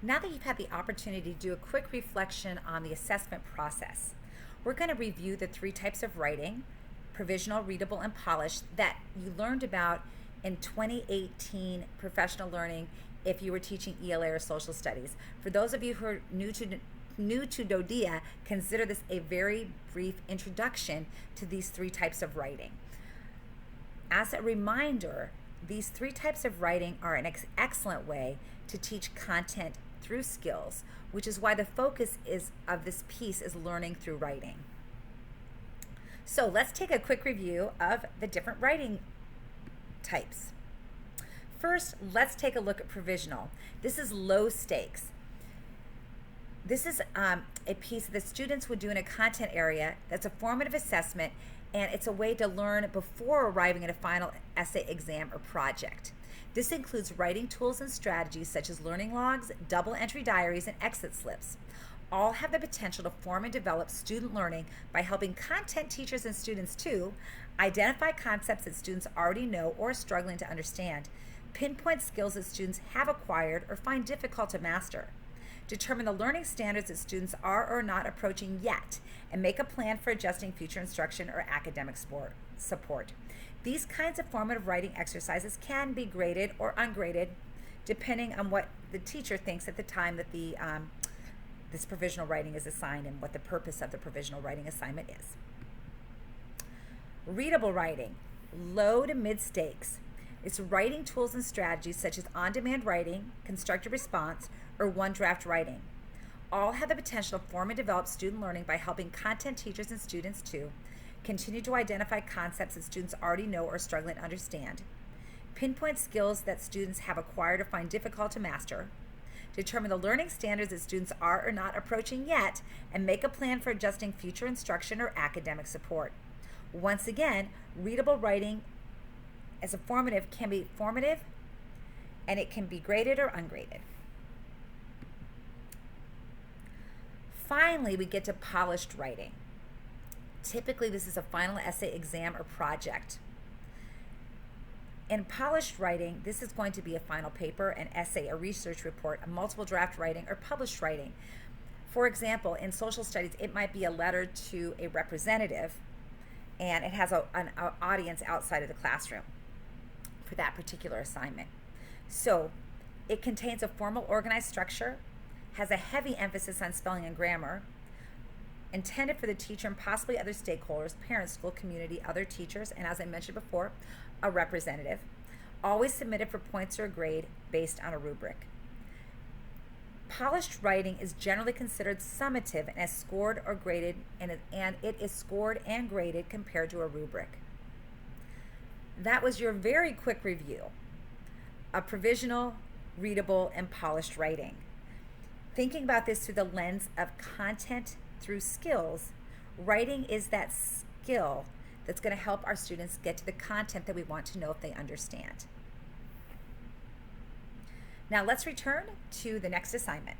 Now that you've had the opportunity to do a quick reflection on the assessment process, we're going to review the three types of writing: provisional, readable, and polished, that you learned about in 2018 professional learning if you were teaching ELA or social studies. For those of you who are new to DoDEA, consider this a very brief introduction to these three types of writing. As a reminder, these three types of writing are an excellent way to teach content through skills, which is why the focus of this piece is learning through writing. So let's take a quick review of the different writing types. First, let's take a look at provisional. This is low stakes. This is a piece that students would do in a content area that's a formative assessment, and it's a way to learn before arriving at a final essay, exam, or project. This includes writing tools and strategies such as learning logs, double entry diaries, and exit slips. All have the potential to form and develop student learning by helping content teachers and students to identify concepts that students already know or are struggling to understand, pinpoint skills that students have acquired or find difficult to master, determine the learning standards that students are or are not approaching yet, and make a plan for adjusting future instruction or academic support. These kinds of formative writing exercises can be graded or ungraded depending on what the teacher thinks at the time that this provisional writing is assigned and what the purpose of the provisional writing assignment is. Readable writing, low to mid stakes. It's writing tools and strategies such as on-demand writing, constructive response, or one-draft writing. All have the potential to form and develop student learning by helping content teachers and students to continue to identify concepts that students already know or struggling to understand, pinpoint skills that students have acquired or find difficult to master, determine the learning standards that students are or not approaching yet, and make a plan for adjusting future instruction or academic support. Once again, readable writing as a formative can be formative, and it can be graded or ungraded. Finally, we get to polished writing. Typically, this is a final essay, exam, or project. In polished writing, this is going to be a final paper, an essay, a research report, a multiple draft writing, or published writing. For example, in social studies, it might be a letter to a representative, and it has an audience outside of the classroom for that particular assignment. So it contains a formal, organized structure, has a heavy emphasis on spelling and grammar, intended for the teacher and possibly other stakeholders, parents, school community, other teachers, and as I mentioned before, a representative. Always submitted for points or a grade based on a rubric. Polished writing is generally considered summative and is scored or graded, and it is scored and graded compared to a rubric. That was your very quick review of provisional, readable, and polished writing. Thinking about this through the lens of content through skills, writing is that skill that's going to help our students get to the content that we want to know if they understand. Now let's return to the next assignment.